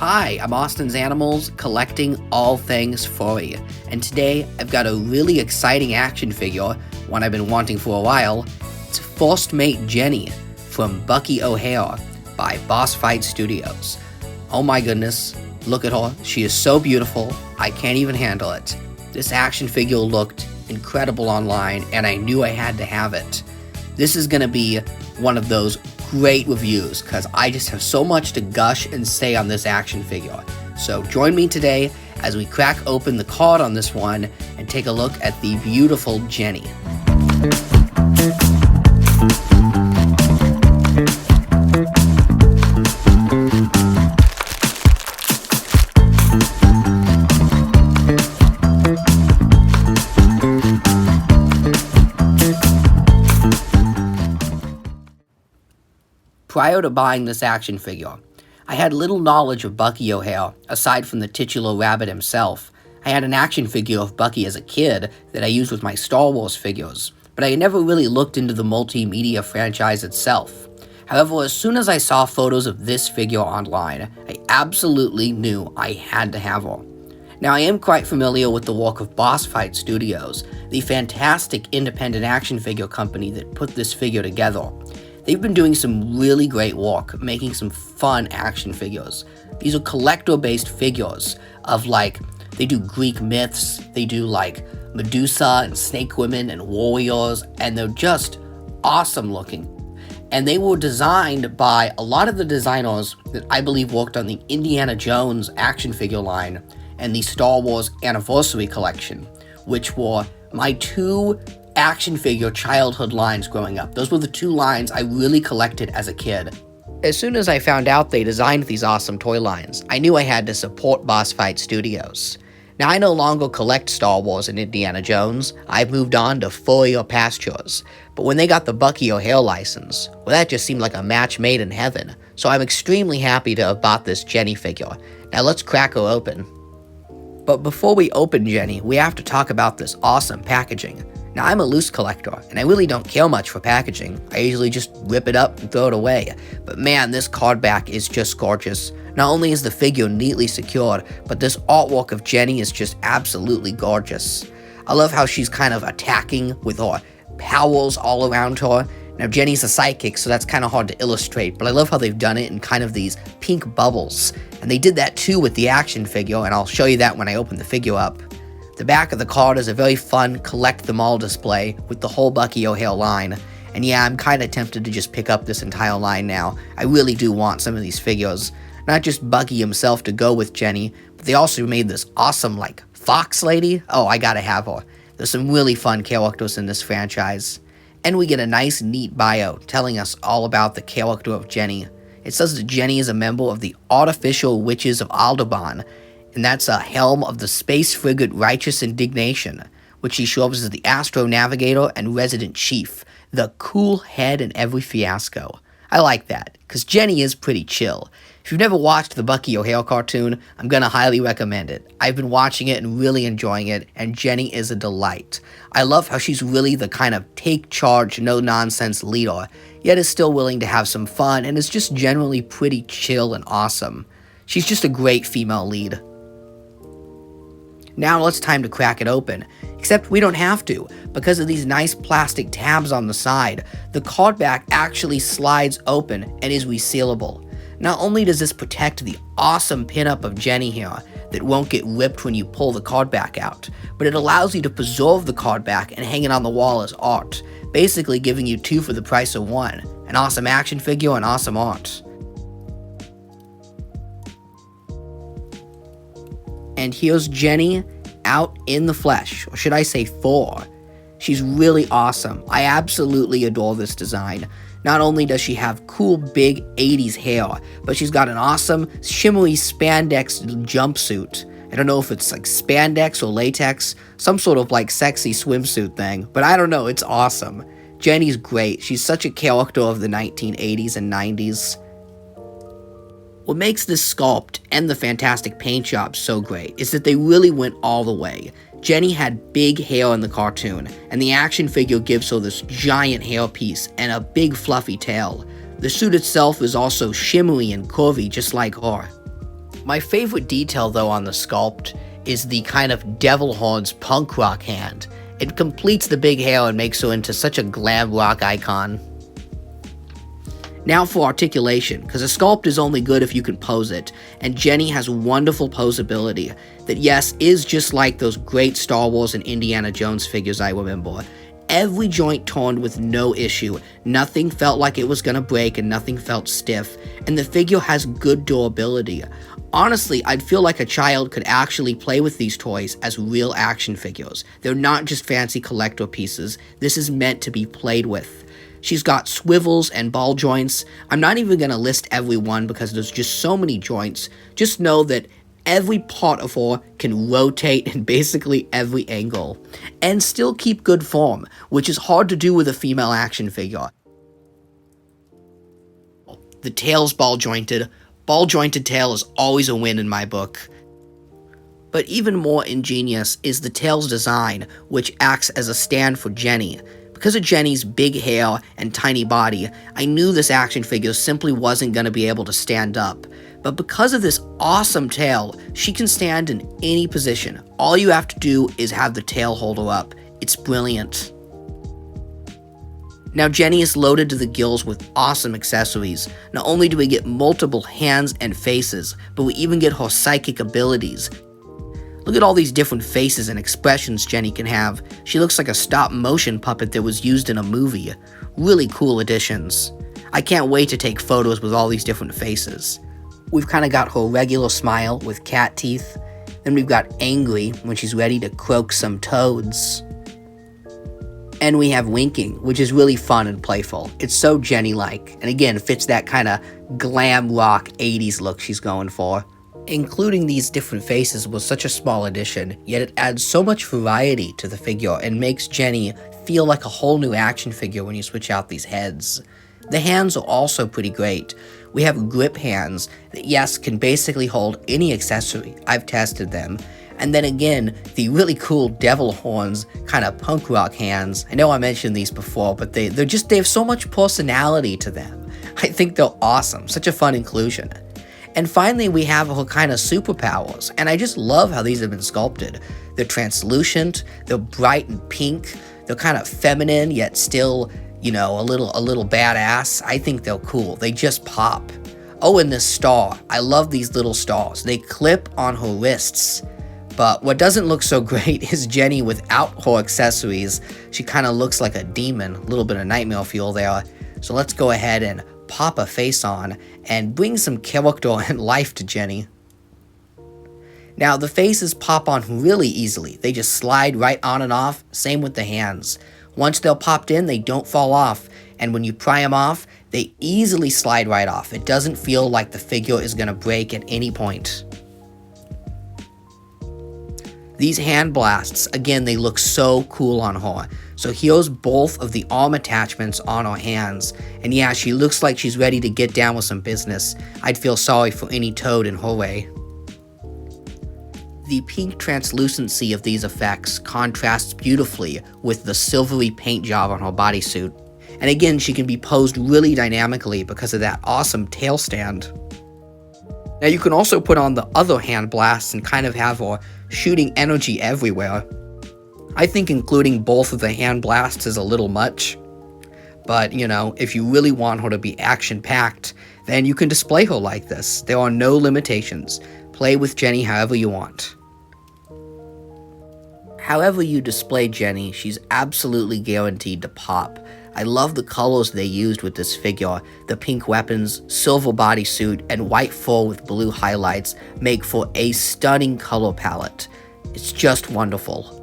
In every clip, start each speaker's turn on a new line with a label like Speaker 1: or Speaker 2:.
Speaker 1: Hi, I'm Austin's Animals, collecting all things furry, and today I've got a really exciting action figure, one I've been wanting for a while. It's First Mate Jenny from Bucky O Hare by Boss Fight Studios. Oh my goodness, look at her, she is so beautiful, I can't even handle it. This action figure looked incredible online, and I knew I had to have it. This is gonna be one of those great reviews because I just have so much to gush and say on this action figure. So join me today as we crack open the card on this one and take a look at the beautiful Jenny. Prior to buying this action figure, I had little knowledge of Bucky O Hare, aside from the titular rabbit himself. I had an action figure of Bucky as a kid that I used with my Star Wars figures, but I never really looked into the multimedia franchise itself. However, as soon as I saw photos of this figure online, I absolutely knew I had to have her. Now, I am quite familiar with the work of Boss Fight Studios, the fantastic independent action figure company that put this figure together. They've been doing some really great work, making some fun action figures. These are collector-based figures of they do Greek myths, they do Medusa and snake women and warriors, and they're just awesome looking. And they were designed by a lot of the designers that I believe worked on the Indiana Jones action figure line and the Star Wars Anniversary Collection, which were my two action figure childhood lines growing up. Those were the two lines I really collected as a kid. As soon as I found out they designed these awesome toy lines, I knew I had to support Boss Fight Studios. Now, I no longer collect Star Wars and Indiana Jones. I've moved on to furrier pastures. But when they got the Bucky O Hare license, well, that just seemed like a match made in heaven. So I'm extremely happy to have bought this Jenny figure. Now let's crack her open. But before we open Jenny, we have to talk about this awesome packaging. Now, I'm a loose collector, and I really don't care much for packaging. I usually just rip it up and throw it away. But man, this card back is just gorgeous. Not only is the figure neatly secured, but this artwork of Jenny is just absolutely gorgeous. I love how she's kind of attacking with her powers all around her. Now, Jenny's a psychic, so that's kind of hard to illustrate, but I love how they've done it in kind of these pink bubbles. And they did that too with the action figure, and I'll show you that when I open the figure up. The back of the card is a very fun collect them all display with the whole Bucky O Hare line. And yeah, I'm kind of tempted to just pick up this entire line now. I really do want some of these figures. Not just Bucky himself to go with Jenny, but they also made this awesome, fox lady. Oh, I gotta have her. There's some really fun characters in this franchise. And we get a nice, neat bio telling us all about the character of Jenny. It says that Jenny is a member of the Artificial Witches of Aldebaran, and that's a helm of the space frigate Righteous Indignation, which she serves as the astro navigator and resident chief, the cool head in every fiasco. I like that, because Jenny is pretty chill. If you've never watched the Bucky O Hare cartoon, I'm gonna highly recommend it. I've been watching it and really enjoying it, and Jenny is a delight. I love how she's really the kind of take-charge, no-nonsense leader, yet is still willing to have some fun, and is just generally pretty chill and awesome. She's just a great female lead. Now it's time to crack it open, except we don't have to. Because of these nice plastic tabs on the side, the card back actually slides open and is resealable. Not only does this protect the awesome pinup of Jenny here that won't get ripped when you pull the card back out, but it allows you to preserve the card back and hang it on the wall as art, basically giving you two for the price of one, an awesome action figure and awesome art. And here's Jenny out in the flesh, or should I say fur. She's really awesome. I absolutely adore this design. Not only does she have cool big 80s hair, but she's got an awesome shimmery spandex jumpsuit. I don't know if it's spandex or latex, some sort of sexy swimsuit thing, but I don't know, it's awesome. Jenny's great. She's such a character of the 1980s and 90s. What makes this sculpt and the fantastic paint job so great is that they really went all the way. Jenny had big hair in the cartoon, and the action figure gives her this giant hairpiece and a big fluffy tail. The suit itself is also shimmery and curvy just like her. My favorite detail though on the sculpt is the kind of devil horns punk rock hand. It completes the big hair and makes her into such a glam rock icon. Now for articulation, because a sculpt is only good if you can pose it, and Jenny has wonderful posability that, yes, is just like those great Star Wars and Indiana Jones figures I remember. Every joint turned with no issue, nothing felt like it was gonna break and nothing felt stiff, and the figure has good durability. Honestly, I'd feel like a child could actually play with these toys as real action figures. They're not just fancy collector pieces, this is meant to be played with. She's got swivels and ball joints. I'm not even going to list every one because there's just so many joints. Just know that every part of her can rotate in basically every angle and still keep good form, which is hard to do with a female action figure. The tail's ball jointed. Ball jointed tail is always a win in my book. But even more ingenious is the tail's design, which acts as a stand for Jenny. Because of Jenny's big hair and tiny body, I knew this action figure simply wasn't going to be able to stand up. But because of this awesome tail, she can stand in any position. All you have to do is have the tail hold her up. It's brilliant. Now Jenny is loaded to the gills with awesome accessories. Not only do we get multiple hands and faces, but we even get her psychic abilities. Look at all these different faces and expressions Jenny can have. She looks like a stop-motion puppet that was used in a movie. Really cool additions. I can't wait to take photos with all these different faces. We've kind of got her regular smile with cat teeth. Then we've got angry when she's ready to croak some toads. And we have winking, which is really fun and playful. It's so Jenny-like, and again, fits that kind of glam rock 80s look she's going for. Including these different faces was such a small addition, yet it adds so much variety to the figure and makes Jenny feel like a whole new action figure when you switch out these heads. The hands are also pretty great. We have grip hands that, yes, can basically hold any accessory. I've tested them. And then again, the really cool devil horns, kind of punk rock hands. I know I mentioned these before, but they have so much personality to them. I think they're awesome, such a fun inclusion. And finally, we have her kind of superpowers, and I just love how these have been sculpted. They're translucent, they're bright and pink, they're kind of feminine, yet still, a little badass. I think they're cool. They just pop. Oh, and this star. I love these little stars. They clip on her wrists. But what doesn't look so great is Jenny without her accessories. She kind of looks like a demon, a little bit of nightmare fuel there. So let's go ahead and pop a face on and bring some character and life to Jenny. Now the faces pop on really easily. They just slide right on and off, same with the hands. Once they're popped in, they don't fall off, and when you pry them off, they easily slide right off. It doesn't feel like the figure is going to break at any point. These hand blasts, again, they look so cool on her. So here's both of the arm attachments on her hands. And yeah, she looks like she's ready to get down with some business. I'd feel sorry for any toad in her way. The pink translucency of these effects contrasts beautifully with the silvery paint job on her bodysuit. And again, she can be posed really dynamically because of that awesome tail stand. Now you can also put on the other hand blasts and kind of have her shooting energy everywhere. I think including both of the hand blasts is a little much, but if you really want her to be action-packed, then you can display her like this. There are no limitations. Play with Jenny however you want. However you display Jenny, she's absolutely guaranteed to pop. I love the colors they used with this figure. The pink weapons, silver bodysuit, and white fur with blue highlights make for a stunning color palette. It's just wonderful.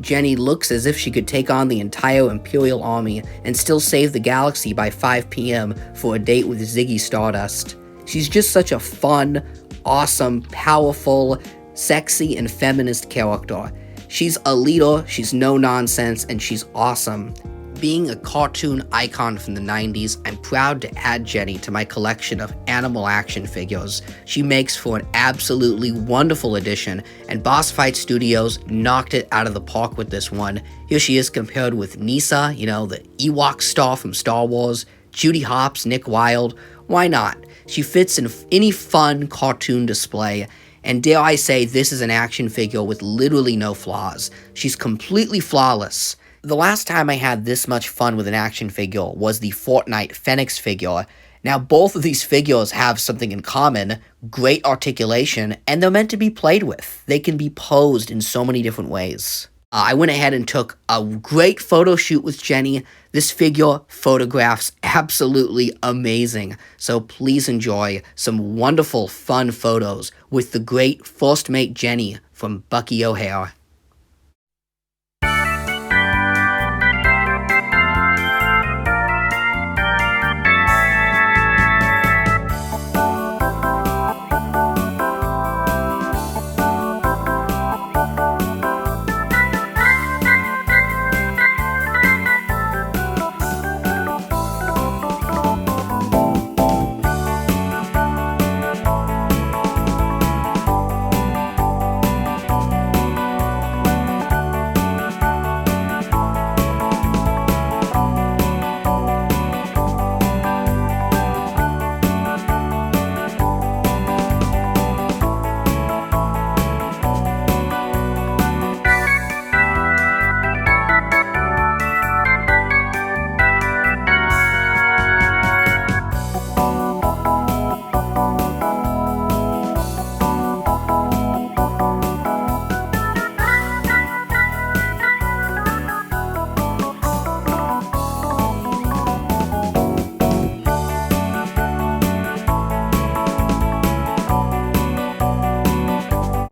Speaker 1: Jenny looks as if she could take on the entire Imperial Army and still save the galaxy by 5 p.m. for a date with Ziggy Stardust. She's just such a fun, awesome, powerful, sexy, and feminist character. She's a leader, she's no nonsense, and she's awesome. Being a cartoon icon from the 90s, I'm proud to add Jenny to my collection of animal action figures. She makes for an absolutely wonderful addition, and Boss Fight Studios knocked it out of the park with this one. Here she is compared with Nisa, the Ewok star from Star Wars, Judy Hopps, Nick Wilde, Why not? She fits in any fun cartoon display, and dare I say, this is an action figure with literally no flaws. She's completely flawless. The last time I had this much fun with an action figure was the Fortnite Phoenix figure. Now, both of these figures have something in common: great articulation, and they're meant to be played with. They can be posed in so many different ways. I went ahead and took a great photo shoot with Jenny. This figure photographs absolutely amazing, so please enjoy some wonderful, fun photos with the great first mate Jenny from Bucky O Hare.